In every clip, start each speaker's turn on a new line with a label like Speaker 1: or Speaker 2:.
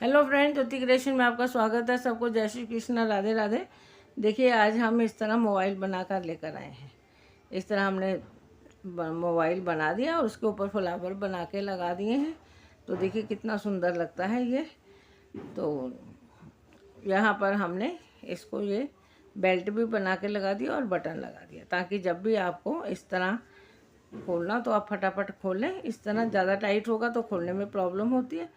Speaker 1: Hello friend, ज्योति creation में आपका स्वागत है। सबको जय श्री कृष्ण, राधे राधे। देखिए, आज हम इस तरह मोबाइल बनाकर लेकर आए हैं। इस तरह हमने मोबाइल बना दिया और उसके ऊपर फ्लावर बना के लगा दिए हैं। तो देखिए कितना सुंदर लगता है ये। तो यहाँ पर हमने इसको ये बेल्ट भी बना के लगा दिया और बटन लगा दिया, ताकि जब भी आपको इस तरह खोलना तो आप फटाफट खोलें। इस तरह ज़्यादा टाइट होगा तो खोलने में प्रॉब्लम होती है।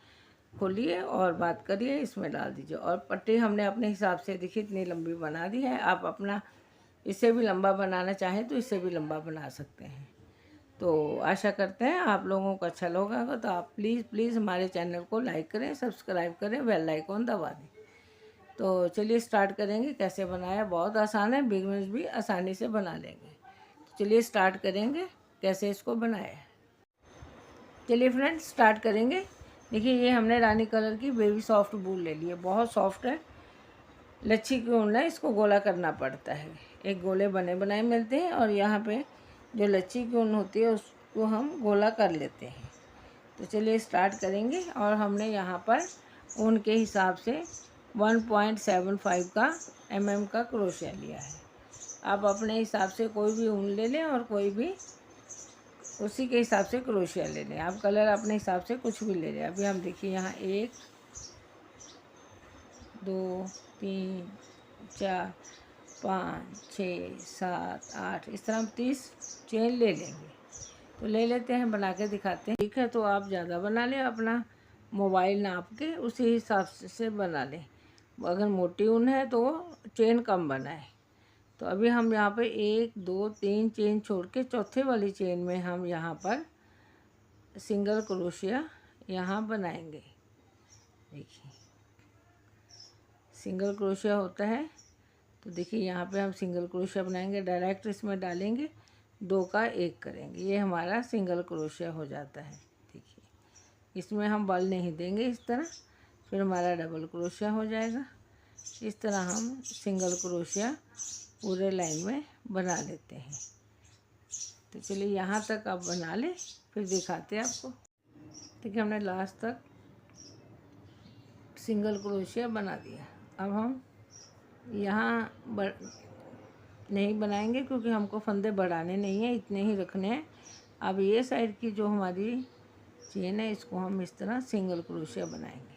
Speaker 1: खोलिए और बात करिए, इसमें डाल दीजिए। और पट्टी हमने अपने हिसाब से देखिए इतनी लंबी बना दी है। आप अपना इससे भी लंबा बनाना चाहें तो इससे भी लंबा बना सकते हैं। तो आशा करते हैं आप लोगों को अच्छा लगेगा। तो आप प्लीज़ हमारे चैनल को लाइक करें, सब्सक्राइब करें, बेल आइकॉन दबा दें। तो चलिए स्टार्ट करेंगे। कैसे बनाया, बहुत आसान है, बिगिनर्स भी आसानी से बना लेंगे। तो चलिए स्टार्ट करेंगे कैसे इसको बनाया है। चलिए फ्रेंड्स स्टार्ट करेंगे। देखिए, ये हमने रानी कलर की बेबी सॉफ्ट वूल ले ली है। बहुत सॉफ्ट है, लच्छी की ऊन है, इसको गोला करना पड़ता है। एक गोले बने बनाए मिलते हैं और यहाँ पे जो लच्छी की ऊन होती है उसको हम गोला कर लेते हैं। तो चलिए स्टार्ट करेंगे। और हमने यहाँ पर ऊन के हिसाब से 1.75 का का क्रोशिया लिया है। आप अपने हिसाब से कोई भी ऊन ले लें और कोई भी उसी के हिसाब से क्रोशिया ले लें। आप कलर अपने हिसाब से कुछ भी ले लें। अभी हम देखिए यहाँ 1 2 3 4 5 6 7 8 इस तरह हम 30 चेन ले लेंगे। तो ले लेते हैं, बना के दिखाते हैं। ठीक है, तो आप ज़्यादा बना लें, अपना मोबाइल नाप के उसी हिसाब से बना लें। अगर मोटी ऊन है तो चेन कम बनाए। तो अभी हम यहाँ पे 1 2 3 चेन छोड़ के चौथे वाली चेन में हम यहाँ पर सिंगल क्रोशिया यहाँ बनाएंगे। देखिए सिंगल क्रोशिया होता है। तो देखिए यहाँ पे हम सिंगल क्रोशिया बनाएंगे, डायरेक्ट इसमें डालेंगे, 2 का 1 करेंगे, ये हमारा सिंगल क्रोशिया हो जाता है। देखिए इसमें हम बल नहीं देंगे इस तरह, फिर हमारा डबल क्रोशिया हो जाएगा। इस तरह हम सिंगल क्रोशिया पूरे लाइन में बना लेते हैं। तो चलिए यहाँ तक आप बना लें, फिर दिखाते हैं आपको। देखिए हमने लास्ट तक सिंगल क्रोशिया बना दिया। अब हम यहाँ नहीं बनाएंगे क्योंकि हमको फंदे बढ़ाने नहीं हैं, इतने ही रखने हैं। अब ये साइड की जो हमारी चेन है इसको हम इस तरह सिंगल क्रोशिया बनाएंगे।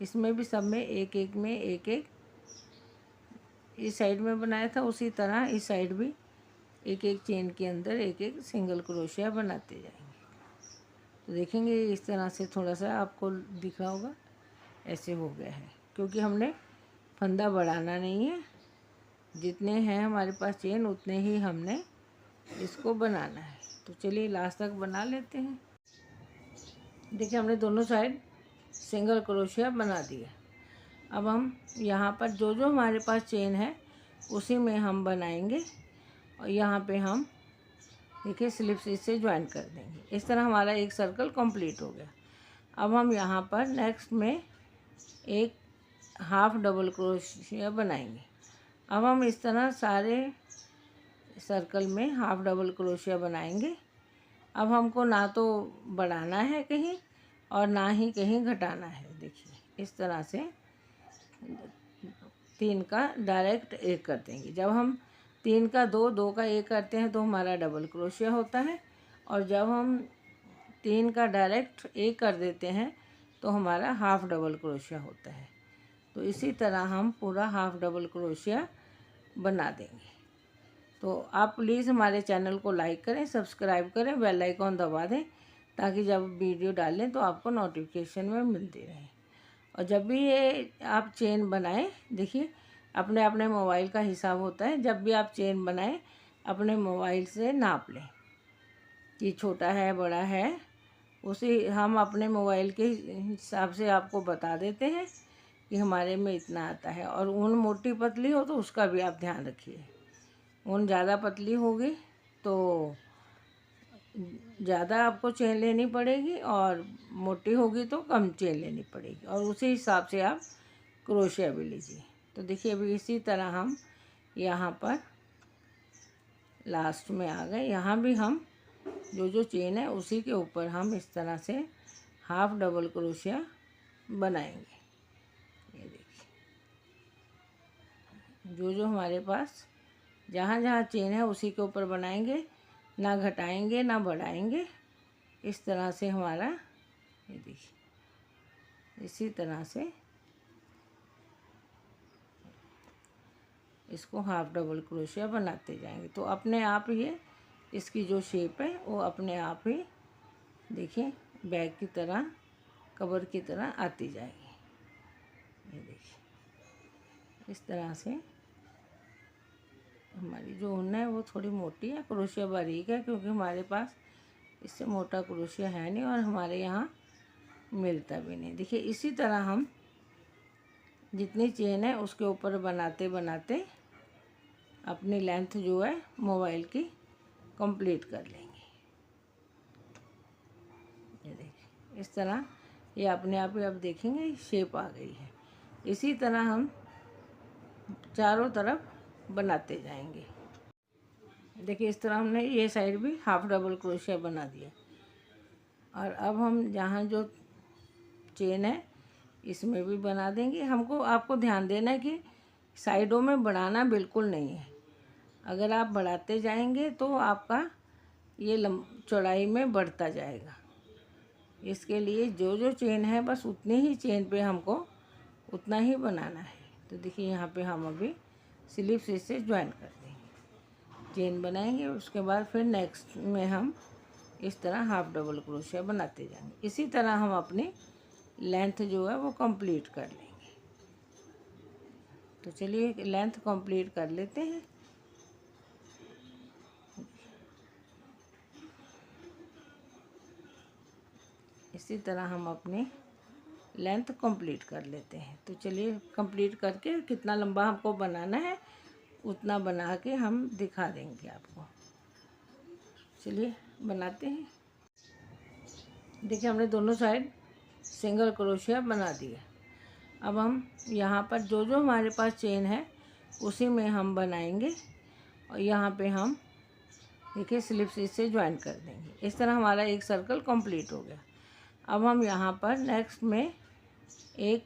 Speaker 1: इसमें भी सब में एक एक में एक एक, इस साइड में बनाया था उसी तरह इस साइड भी एक एक चेन के अंदर एक एक सिंगल क्रोशिया बनाते जाएंगे। तो देखेंगे इस तरह से थोड़ा सा आपको दिख रहा होगा, ऐसे हो गया है क्योंकि हमने फंदा बढ़ाना नहीं है। जितने हैं हमारे पास चेन उतने ही हमने इसको बनाना है। तो चलिए लास्ट तक बना लेते हैं। देखिए हमने दोनों साइड सिंगल क्रोशिया बना दिया। अब हम यहाँ पर जो जो हमारे पास चेन है उसी में हम बनाएंगे और यहाँ पे हम देखिए स्लिप स्टिच से ज्वाइन कर देंगे। इस तरह हमारा एक सर्कल कंप्लीट हो गया। अब हम यहाँ पर नेक्स्ट में एक हाफ डबल क्रोशिया बनाएंगे। अब हम इस तरह सारे सर्कल में हाफ डबल क्रोशिया बनाएंगे। अब हमको ना तो बढ़ाना है कहीं और ना ही कहीं घटाना है। देखिए इस तरह से 3 का डायरेक्ट 1 कर देंगे। जब हम 3 का 2 2 का 1 करते हैं तो हमारा डबल क्रोशिया होता है, और जब हम 3 का डायरेक्ट 1 कर देते हैं तो हमारा हाफ डबल क्रोशिया होता है। तो इसी तरह हम पूरा हाफ डबल क्रोशिया बना देंगे। तो आप प्लीज़ हमारे चैनल को लाइक करें, सब्सक्राइब करें, बेल आइकॉन दबा दें, ताकि जब वीडियो डालें तो आपको नोटिफिकेशन में मिलती रहे। और जब भी ये आप चेन बनाएं, देखिए अपने अपने मोबाइल का हिसाब होता है। जब भी आप चेन बनाएं अपने मोबाइल से नाप लें कि छोटा है बड़ा है, उसी हम अपने मोबाइल के हिसाब से आपको बता देते हैं कि हमारे में इतना आता है। और ऊन मोटी पतली हो तो उसका भी आप ध्यान रखिए। ऊन ज़्यादा पतली होगी तो ज़्यादा आपको चेन लेनी पड़ेगी और मोटी होगी तो कम चेन लेनी पड़ेगी, और उसी हिसाब से आप क्रोशिया भी लीजिए। तो देखिए अभी इसी तरह हम यहाँ पर लास्ट में आ गए। यहाँ भी हम जो जो चेन है उसी के ऊपर हम इस तरह से हाफ डबल क्रोशिया बनाएंगे। ये देखिए, जो जो हमारे पास जहाँ जहाँ चेन है उसी के ऊपर बनाएंगे, ना घटाएंगे ना बढ़ाएंगे। इस तरह से हमारा, ये देखिए, इसी तरह से इसको हाफ डबल क्रोशिया बनाते जाएंगे तो अपने आप ये इसकी जो शेप है वो अपने आप ही देखिए बैग की तरह, कवर की तरह आती जाएगी। ये देखिए, इस तरह से हमारी जो ऊन है वो थोड़ी मोटी है, क्रोशिया बारीक है, क्योंकि हमारे पास इससे मोटा क्रोशिया है नहीं और हमारे यहाँ मिलता भी नहीं। देखिए, इसी तरह हम जितनी चेन है उसके ऊपर बनाते बनाते अपनी लेंथ जो है मोबाइल की कंप्लीट कर लेंगे। ये देखिए, इस तरह ये अपने आप ही अब देखेंगे शेप आ गई है। इसी तरह हम चारों तरफ बनाते जाएंगे। देखिए, इस तरह हमने ये साइड भी हाफ डबल क्रोशिया बना दिया और अब हम जहाँ जो चेन है इसमें भी बना देंगे। हमको आपको ध्यान देना है कि साइडों में बढ़ाना बिल्कुल नहीं है। अगर आप बढ़ाते जाएंगे तो आपका ये चौड़ाई में बढ़ता जाएगा। इसके लिए जो जो चेन है बस उतनी ही चेन पे हमको उतना ही बनाना है। तो देखिए, यहाँ पे हम अभी स्लिप स्टिच से ज्वाइन कर देंगे, चेन बनाएंगे। उसके बाद फिर नेक्स्ट में हम इस तरह हाफ डबल क्रोशिया बनाते जाएंगे। इसी तरह हम अपनी लेंथ जो है वो कंप्लीट कर लेंगे। तो चलिए लेंथ कंप्लीट कर लेते हैं। इसी तरह हम अपनी लेंथ कंप्लीट कर लेते हैं। तो चलिए कंप्लीट करके कितना लंबा हमको बनाना है उतना बना के हम दिखा देंगे आपको। चलिए बनाते हैं। देखिए, हमने दोनों साइड सिंगल क्रोशिया बना दिया। अब हम यहाँ पर जो जो हमारे पास चेन है उसी में हम बनाएंगे और यहाँ पे हम देखिए स्लिप स्टिच से ज्वाइन कर देंगे। इस तरह हमारा एक सर्कल कंप्लीट हो गया। अब हम यहाँ पर नेक्स्ट में एक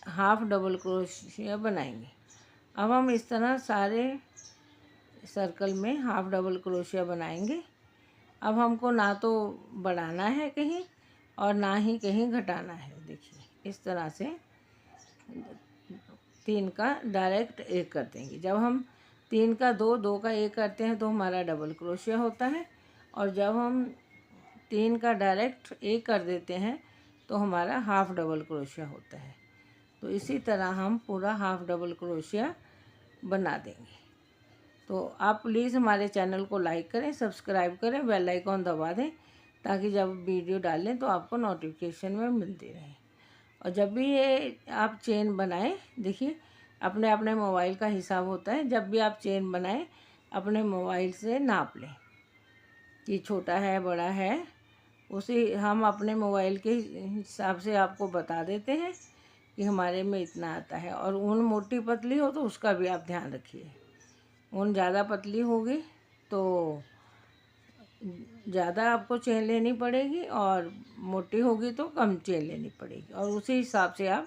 Speaker 1: हाफ डबल क्रोशिया बनाएंगे। अब हम इस तरह सारे सर्कल में हाफ डबल क्रोशिया बनाएंगे। अब हमको ना तो बढ़ाना है कहीं और ना ही कहीं घटाना है। देखिए, इस तरह से 3 का डायरेक्ट 1 कर देंगे। जब हम 3 का 2, 2 का 1 करते हैं तो हमारा डबल क्रोशिया होता है, और जब हम 3 का डायरेक्ट 1 कर देते हैं तो हमारा हाफ डबल क्रोशिया होता है। तो इसी तरह हम पूरा हाफ डबल क्रोशिया बना देंगे। तो आप प्लीज़ हमारे चैनल को लाइक करें, सब्सक्राइब करें, बेल आइकॉन दबा दें ताकि जब वीडियो डालें तो आपको नोटिफिकेशन में मिलती रहे। और जब भी ये आप चेन बनाएं, देखिए अपने अपने मोबाइल का हिसाब होता है। जब भी आप चेन बनाएं अपने मोबाइल से नाप लें कि छोटा है बड़ा है, उसी हम अपने मोबाइल के हिसाब से आपको बता देते हैं कि हमारे में इतना आता है। और ऊन मोटी पतली हो तो उसका भी आप ध्यान रखिए। ऊन ज़्यादा पतली होगी तो ज़्यादा आपको चेन लेनी पड़ेगी और मोटी होगी तो कम चेन लेनी पड़ेगी, और उसी हिसाब से आप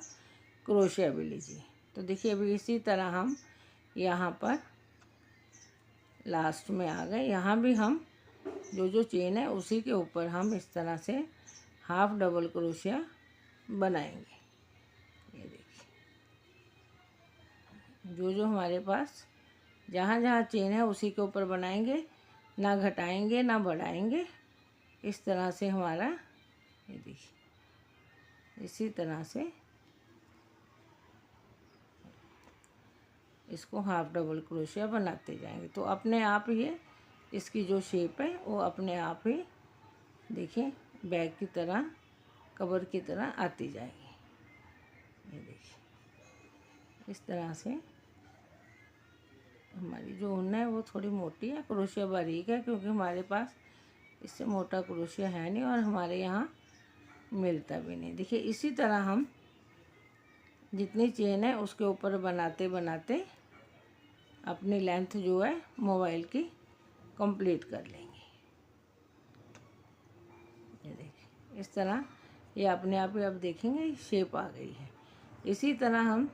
Speaker 1: क्रोशिया भी लीजिए। तो देखिए, अभी इसी तरह हम यहाँ पर लास्ट में आ गए। यहाँ भी हम जो जो चेन है उसी के ऊपर हम इस तरह से हाफ डबल क्रोशिया बनाएंगे। ये देखिए, जो जो हमारे पास जहाँ जहाँ चेन है उसी के ऊपर बनाएंगे, ना घटाएंगे ना बढ़ाएंगे। इस तरह से हमारा, ये देखिए, इसी तरह से इसको हाफ डबल क्रोशिया बनाते जाएंगे तो अपने आप ये इसकी जो शेप है वो अपने आप ही देखिए बैग की तरह, कवर की तरह आती जाएगी। ये देखिए, इस तरह से हमारी जो ऊन है वो थोड़ी मोटी है, क्रोशिया बारीक है, क्योंकि हमारे पास इससे मोटा क्रोशिया है नहीं और हमारे यहाँ मिलता भी नहीं। देखिए, इसी तरह हम जितनी चेन है उसके ऊपर बनाते बनाते अपनी लेंथ जो है मोबाइल की कंप्लीट कर लेंगे। ये देखिए, इस तरह ये अपने आप ही आप देखेंगे शेप आ गई है। इसी तरह हम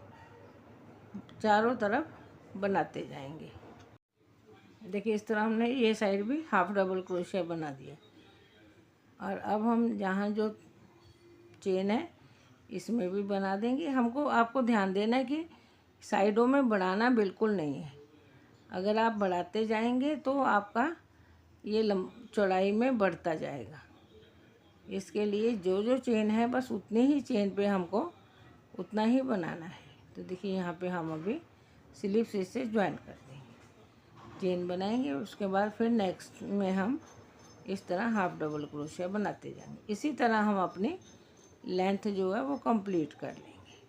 Speaker 1: चारों तरफ बनाते जाएंगे। देखिए इस तरह हमने ये साइड भी हाफ डबल क्रोशिया बना दिया। और अब हम यहाँ जो चेन है इसमें भी बना देंगे। हमको आपको ध्यान देना है कि साइडों में बढ़ाना बिल्कुल नहीं है। अगर आप बढ़ाते जाएंगे तो आपका ये चौड़ाई में बढ़ता जाएगा। इसके लिए जो जो चेन है बस उतनी ही चेन पे हमको उतना ही बनाना है। तो देखिए यहाँ पे हम अभी स्लिप स्टिच से ज्वाइन कर देंगे, चेन बनाएंगे। उसके बाद फिर नेक्स्ट में हम इस तरह हाफ डबल क्रोशिया बनाते जाएंगे। इसी तरह हम अपनी लेंथ जो है वो कंप्लीट कर लेंगे।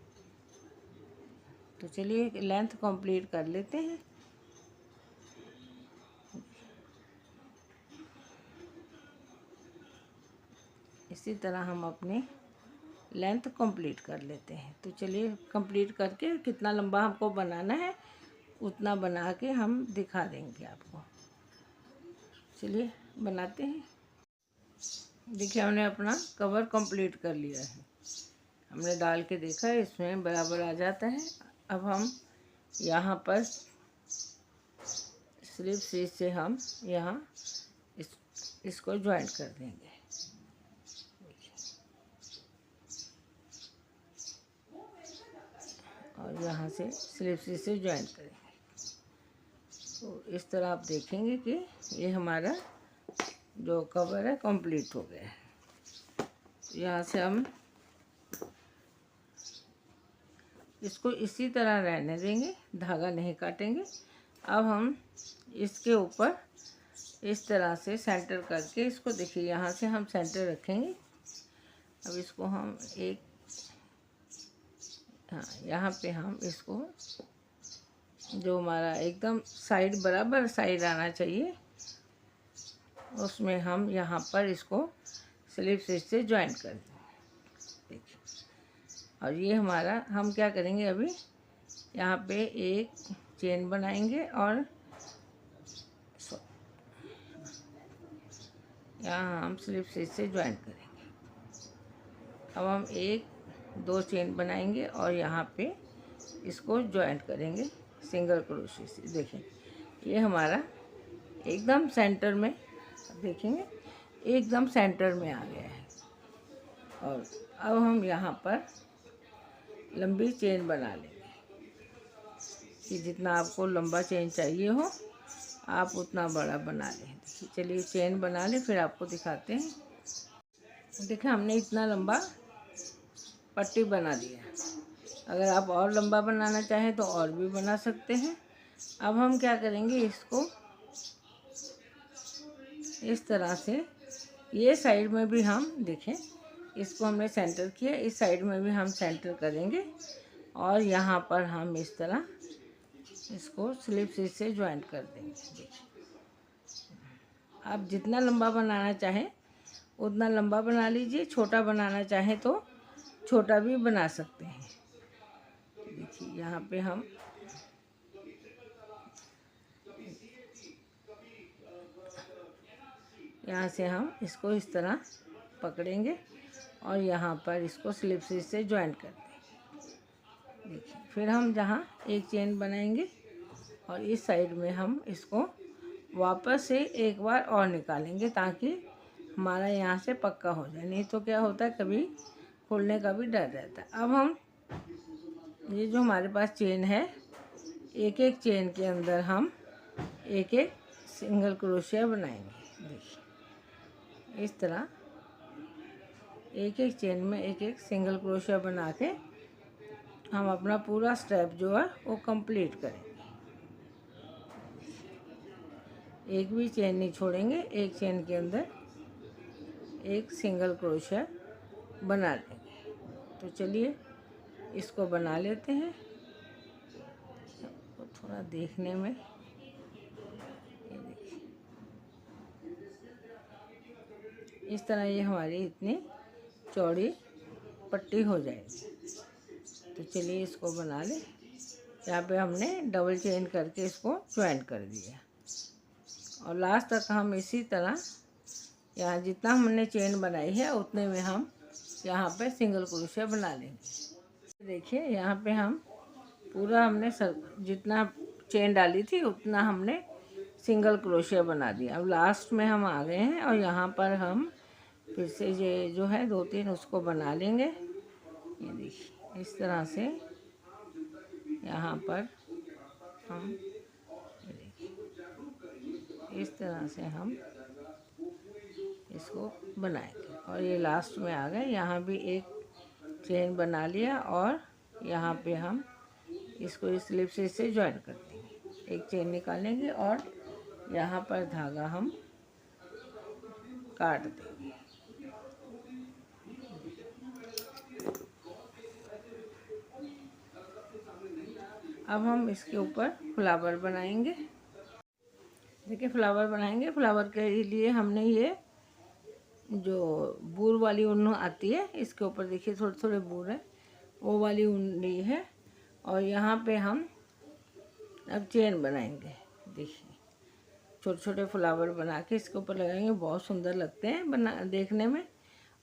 Speaker 1: तो चलिए लेंथ कंप्लीट कर लेते हैं। इसी तरह हम अपनी लेंथ कंप्लीट कर लेते हैं। तो चलिए कंप्लीट करके कितना लंबा हमको बनाना है उतना बना के हम दिखा देंगे आपको। चलिए बनाते हैं। देखिए हमने अपना कवर कंप्लीट कर लिया है। हमने डाल के देखा है इसमें बराबर आ जाता है। अब हम यहाँ पर स्लिप स्टिच से हम यहाँ इसको ज्वाइंट कर देंगे। और यहाँ से स्लिप स्टिच से ज्वाइंट करेंगे। तो इस तरह आप देखेंगे कि ये हमारा जो कवर है कंप्लीट हो गया है। यहाँ से हम इसको इसी तरह रहने देंगे, धागा नहीं काटेंगे। अब हम इसके ऊपर इस तरह से सेंटर करके इसको देखिए यहाँ से हम सेंटर रखेंगे। अब इसको हम एक यहाँ पे हम इसको जो हमारा एकदम साइड बराबर साइड आना चाहिए उसमें हम यहाँ पर इसको स्लिप स्टिच से ज्वाइन कर देंगे। देखिए और ये हमारा हम क्या करेंगे अभी यहाँ पे एक चेन बनाएंगे और यहाँ हम स्लिप स्टिच से ज्वाइन करेंगे। अब हम एक दो चेन बनाएंगे और यहाँ पे इसको ज्वाइंट करेंगे सिंगल क्रोशे से। देखें ये हमारा एकदम सेंटर में, देखेंगे एकदम सेंटर में आ गया है। और अब हम यहाँ पर लंबी चेन बना लेंगे कि जितना आपको लंबा चेन चाहिए हो आप उतना बड़ा बना लें। चलिए चेन बना लें फिर आपको दिखाते हैं। देखिए हमने इतना लंबा पट्टी बना दिया। अगर आप और लंबा बनाना चाहें तो और भी बना सकते हैं। अब हम क्या करेंगे इसको इस तरह से ये साइड में भी हम देखें इसको हमने सेंटर किया, इस साइड में भी हम सेंटर करेंगे और यहाँ पर हम इस तरह इसको स्लिप स्टिच से ज्वाइंट कर देंगे। देखिए आप जितना लंबा बनाना चाहें उतना लंबा बना लीजिए, छोटा बनाना चाहें तो छोटा भी बना सकते हैं। देखिए यहाँ पे हम यहाँ से हम इसको इस तरह पकड़ेंगे और यहाँ पर इसको स्लिप स्टिच से ज्वाइंट कर देंगे। देखिए फिर हम जहाँ एक चेन बनाएंगे और इस साइड में हम इसको वापस से एक बार और निकालेंगे ताकि हमारा यहाँ से पक्का हो जाए। नहीं तो क्या होता है कभी खुलने का भी डर रहता है। अब हम ये जो हमारे पास चेन है एक एक चेन के अंदर हम एक एक सिंगल क्रोशिया बनाएंगे। देखिए इस तरह एक एक चेन में एक एक सिंगल क्रोशिया बना के हम अपना पूरा स्टेप जो है वो कंप्लीट करेंगे। एक भी चेन नहीं छोड़ेंगे, एक चेन के अंदर एक सिंगल क्रोशिया बना लेंगे। तो चलिए इसको बना लेते हैं। तो थोड़ा देखने में ये देखिए इस तरह ये हमारी इतनी चौड़ी पट्टी हो जाएगी। तो चलिए इसको बना लें। यहाँ पे हमने डबल चेन करके इसको ज्वाइंट कर दिया और लास्ट तक हम इसी तरह यहाँ जितना हमने चेन बनाई है उतने में हम यहाँ पे सिंगल क्रोशिया बना लेंगे। देखिए यहाँ पे हम पूरा हमने जितना चेन डाली थी उतना हमने सिंगल क्रोशिया बना दिया। अब लास्ट में हम आ गए हैं और यहाँ पर हम फिर से ये जो है 2-3 उसको बना लेंगे। ये देखिए इस तरह से यहाँ पर हम इस तरह से हम इसको बनाएंगे। और ये लास्ट में आ गए, यहाँ भी एक चेन बना लिया और यहाँ पे हम इसको इस स्लिप से इससे ज्वाइन कर देंगे। एक चेन निकालेंगे और यहाँ पर धागा हम काट देंगे। अब हम इसके ऊपर फ्लावर बनाएंगे। देखिए फ्लावर बनाएंगे। फ्लावर के लिए हमने ये जो बूर वाली ऊन आती है इसके ऊपर देखिए थोड़े थोड़े बूर है, वो वाली ऊन ली है। और यहाँ पे हम अब चेन बनाएंगे। देखिए छोटे छोटे फ्लावर बना के इसके ऊपर लगाएंगे। बहुत सुंदर लगते हैं देखने में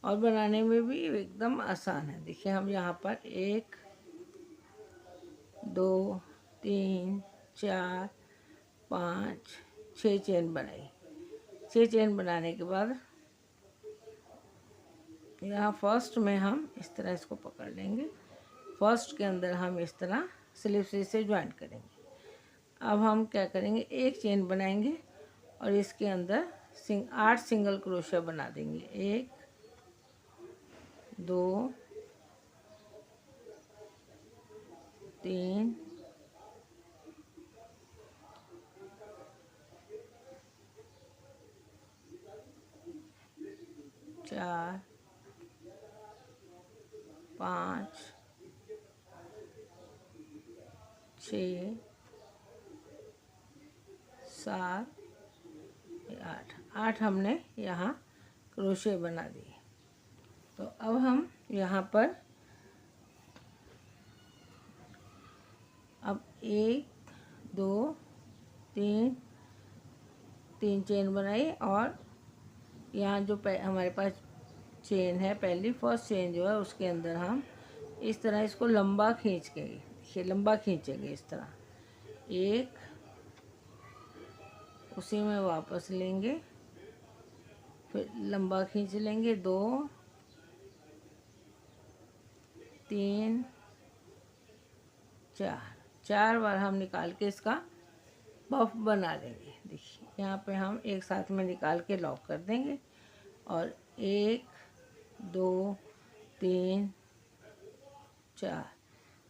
Speaker 1: और बनाने में भी एकदम आसान है। देखिए हम यहाँ पर 1 2 3 4 5 6 चेन बनाई। 6 चेन बनाने के बाद यहाँ फर्स्ट में हम इस तरह इसको पकड़ लेंगे। फर्स्ट के अंदर हम इस तरह स्लिप से ज्वाइन करेंगे। अब हम क्या करेंगे, एक चेन बनाएंगे और इसके अंदर 8 सिंगल क्रोशिया बना देंगे। 1 2 3 4 5 6 7 8 हमने यहाँ क्रोशे बना दिए। तो अब हम यहाँ पर अब 1 2 3 चेन बनाई और यहाँ जो हमारे पास चेन है पहली फर्स्ट चेन जो है उसके अंदर हम इस तरह इसको लंबा खींच के, देखिए लंबा खींचेंगे इस तरह। एक उसी में वापस लेंगे, फिर लंबा खींच लेंगे। 2 3 4 बार हम निकाल के इसका पफ बना लेंगे। देखिए यहाँ पे हम एक साथ में निकाल के लॉक कर देंगे और 1 2 3 4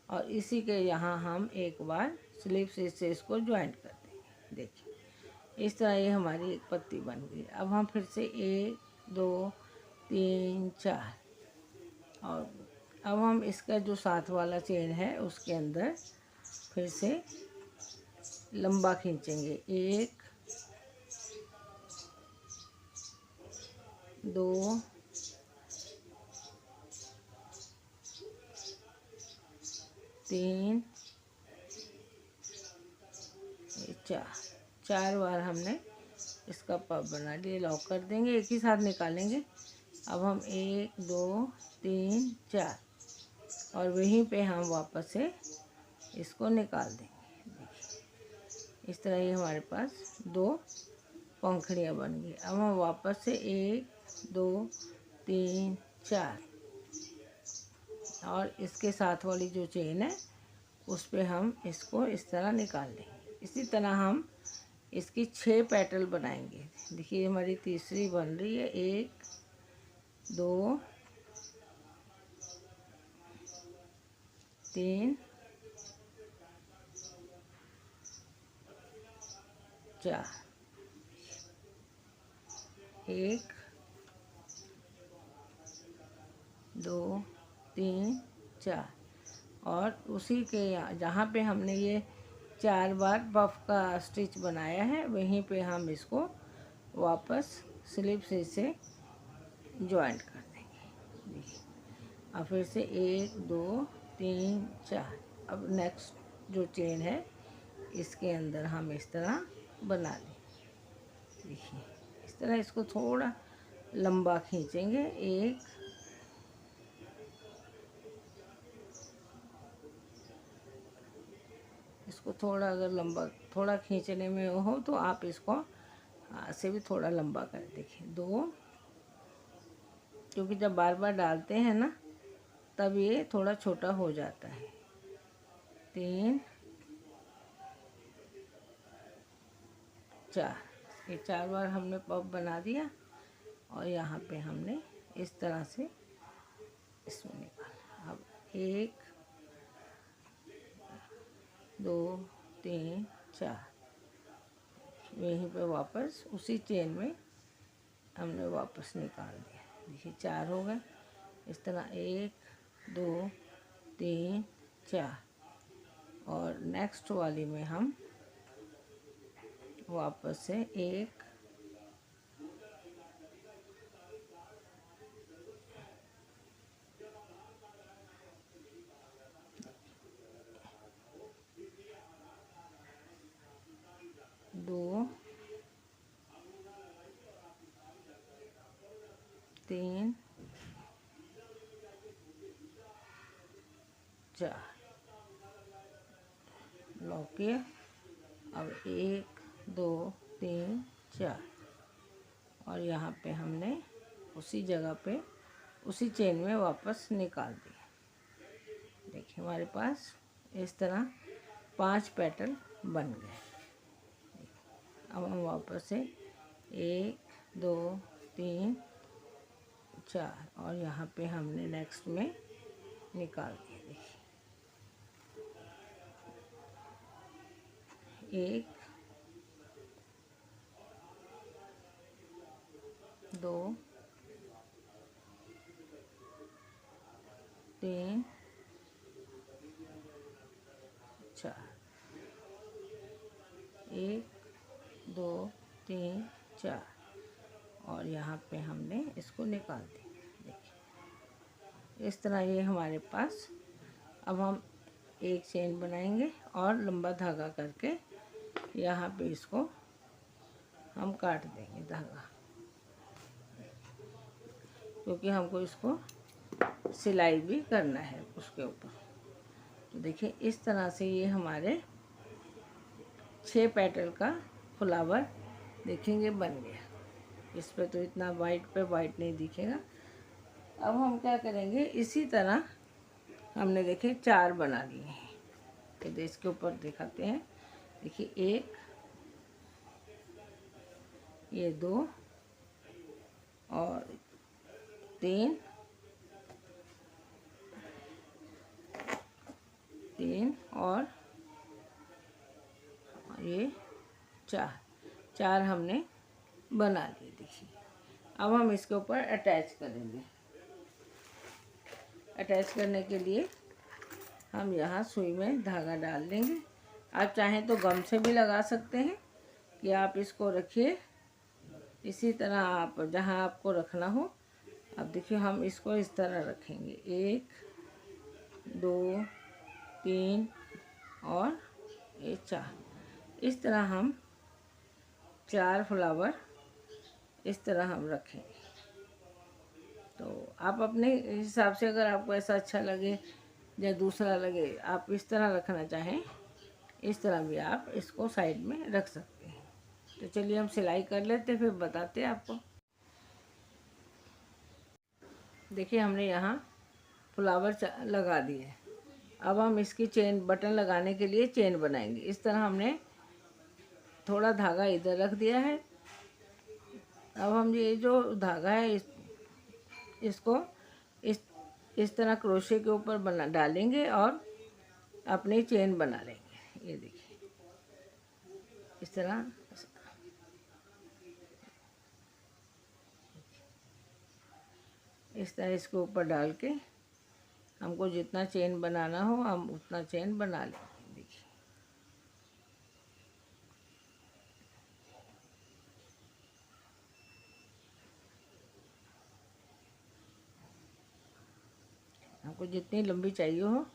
Speaker 1: और इसी के यहाँ हम एक बार स्लिप से इसको ज्वाइंट कर देंगे। देखिए इस तरह ये हमारी एक पत्ती बन गई। अब हम फिर से 1 2 3 4 और अब हम इसका जो साथ वाला चेन है उसके अंदर फिर से लंबा खींचेंगे। 1 2 3 4 बार हमने इसका पफ बना लिया। लॉक कर देंगे, एक ही साथ निकालेंगे। अब हम 1 2 3 4 और वहीं पे हम वापस से इसको निकाल देंगे। देखिए इस तरह ये हमारे पास 2 पंखुड़ियाँ बन गई। अब हम वापस से 1 2 3 4 और इसके साथ वाली जो चेन है उस पे हम इसको इस तरह निकाल लेंगे। इसी तरह हम इसकी 6 पेटल बनाएंगे। देखिए हमारी तीसरी बन रही है। 1 2 3 4 1 2 3 4 और उसी के जहाँ पे हमने ये 4 बार पफ का स्टिच बनाया है वहीं पे हम इसको वापस स्लिप से ज्वाइंट कर देंगे। देखिए अब फिर से 1 2 3 4 अब नेक्स्ट जो चेन है इसके अंदर हम इस तरह बना लें। देखिए इस तरह इसको थोड़ा लंबा खींचेंगे। 1 इसको थोड़ा अगर लंबा थोड़ा खींचने में हो तो आप इसको हाथ से भी थोड़ा लंबा कर देखिए। 2, क्योंकि जब बार बार डालते हैं ना तब ये थोड़ा छोटा हो जाता है। 3, 4, ये 4 बार हमने पफ बना दिया और यहाँ पे हमने इस तरह से इसमें निकाला। अब 1, 2, 3, 4 यहीं पे वापस उसी चेन में हमने वापस निकाल दिया। देखिए 4 हो गए। इस तरह 1, 2, 3, 4 और नेक्स्ट वाली में हम वापस से 1, 2, 3, 4 लॉक किया। अब 1, 2, 3, 4 और यहाँ पे हमने उसी जगह पे उसी चेन में वापस निकाल दिया। देखिए हमारे पास इस तरह 5 पेटल बन गए। अब हम वापस से 1, 2, 3, 4 और यहाँ पे हमने नेक्स्ट में निकाल दिया। देखिए 1, 2, 3, 4 1, 2, 3, 4 और यहाँ पे हमने इसको निकाल दिया। देखिए इस तरह ये हमारे पास। अब हम एक चेन बनाएंगे और लंबा धागा करके यहाँ पे इसको हम काट देंगे धागा, क्योंकि हमको इसको सिलाई भी करना है उसके ऊपर। तो देखिए इस तरह से ये हमारे 6 पेटल का फ्लावर देखेंगे बन गया। इस पे तो इतना वाइट पे वाइट नहीं दिखेगा। अब हम क्या करेंगे, इसी तरह हमने देखे 4 बना लिए हैं। तो इसके ऊपर दिखाते हैं। देखिए 1, ये 2 और 3 और ये 4 हमने बना लिए। देखिए अब हम इसके ऊपर अटैच करेंगे। अटैच करने के लिए हम यहाँ सुई में धागा डाल देंगे। आप चाहें तो गम से भी लगा सकते हैं कि आप इसको रखिए इसी तरह, आप जहाँ आपको रखना हो। अब देखिए हम इसको इस तरह रखेंगे। 1, 2, 3 और ये 4। इस तरह हम 4 फ्लावर इस तरह हम रखेंगे। तो आप अपने हिसाब से, अगर आपको ऐसा अच्छा लगे या दूसरा लगे, आप इस तरह रखना चाहें, इस तरह भी आप इसको साइड में रख सकते हैं। तो चलिए हम सिलाई कर लेते, फिर बताते हैं आपको। देखिए हमने यहाँ फ्लावर लगा दिए। अब हम इसकी चेन, बटन लगाने के लिए चेन बनाएंगे। इस तरह हमने थोड़ा धागा इधर रख दिया है। अब हम ये जो धागा है इसको इस तरह क्रोशे के ऊपर बना डालेंगे और अपनी चेन बना लेंगे। ये देखिए इस तरह इसके ऊपर डाल के हमको जितना चेन बनाना हो हम उतना चेन बना लेंगे। देखिए हमको जितनी लंबी चाहिए हो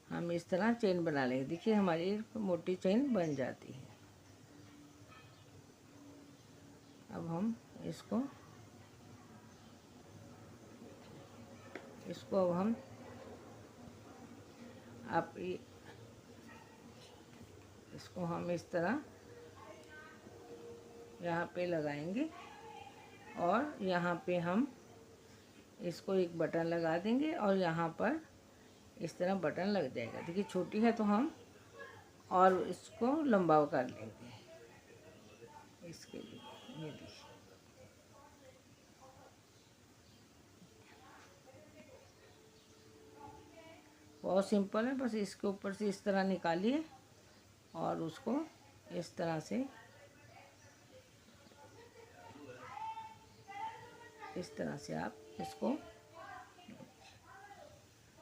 Speaker 1: हम इस तरह चेन बना लेंगे। देखिए हमारी मोटी चेन बन जाती है। अब हम इसको अब हम इसको हम इस तरह यहाँ पे लगाएंगे और यहाँ पे हम इसको एक बटन लगा देंगे और यहाँ पर इस तरह बटन लग जाएगा। देखिए छोटी है तो हम और इसको लंबा कर लेंगे इसके लिए। ये देखिए बहुत सिंपल है, बस इसके ऊपर से इस तरह निकालिए और उसको इस तरह से आप इसको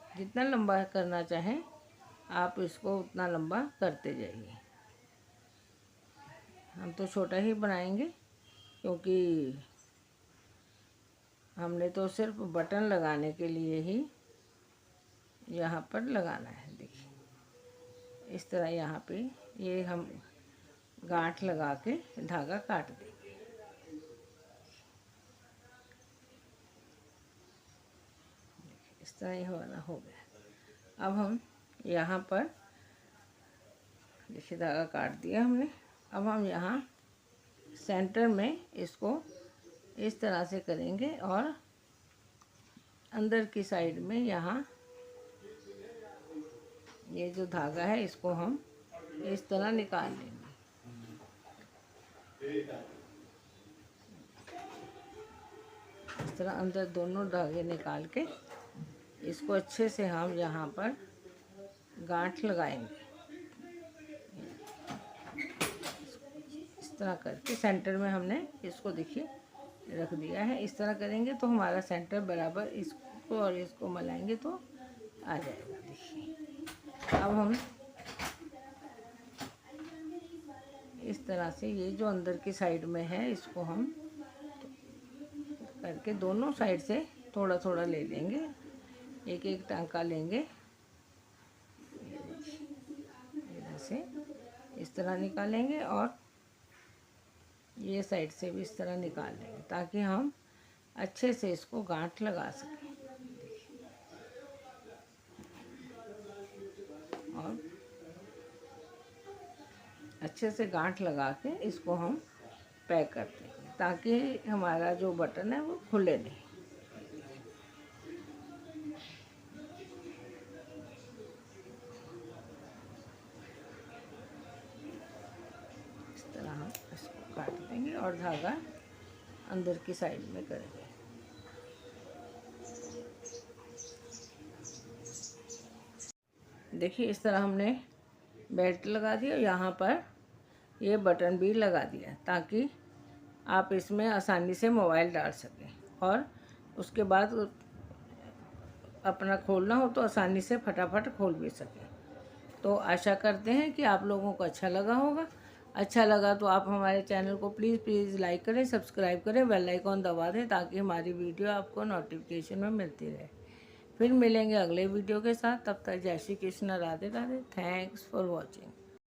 Speaker 1: जितना लंबा करना चाहें आप इसको उतना लंबा करते जाइए। हम तो छोटा ही बनाएंगे क्योंकि हमने तो सिर्फ बटन लगाने के लिए ही यहाँ पर लगाना है। देखिए इस तरह यहाँ पे ये हम गांठ लगा के धागा काट देंगे। इस तरह ये वाला हो गया। अब हम यहाँ पर देखिए धागा काट दिया हमने। अब हम यहाँ सेंटर में इसको इस तरह से करेंगे और अंदर की साइड में यहाँ ये जो धागा है इसको हम इस तरह निकाल लेंगे। इस तरह अंदर दोनों धागे निकाल के इसको अच्छे से हम यहाँ पर गांठ लगाएंगे। इस तरह करके सेंटर में हमने इसको देखिए रख दिया है। इस तरह करेंगे तो हमारा सेंटर बराबर, इसको और इसको मिलाएंगे तो आ जाएगा। देखिए अब हम इस तरह से ये जो अंदर की साइड में है इसको हम करके दोनों साइड से थोड़ा थोड़ा ले लेंगे, एक एक टांका लेंगे। इधर से इस तरह निकालेंगे और ये साइड से भी इस तरह निकाल लेंगे ताकि हम अच्छे से इसको गांठ लगा सकें। और अच्छे से गांठ लगा के इसको हम पैक कर देंगे ताकि हमारा जो बटन है वो खुले नहीं। इस तरह हम इसको काट देंगे और धागा अंदर की साइड में करेंगे। देखिए इस तरह हमने बेल्ट लगा दिया, यहाँ पर ये बटन भी लगा दिया ताकि आप इसमें आसानी से मोबाइल डाल सकें और उसके बाद अपना खोलना हो तो आसानी से फटाफट खोल भी सकें। तो आशा करते हैं कि आप लोगों को अच्छा लगा होगा। अच्छा लगा तो आप हमारे चैनल को प्लीज़ लाइक करें, सब्सक्राइब करें, बेल आइकॉन दबा दें ताकि हमारी वीडियो आपको नोटिफिकेशन में मिलती रहे। फिर मिलेंगे अगले वीडियो के साथ। तब तक जय Shri Krishna, Radhe Radhe. Thanks for watching.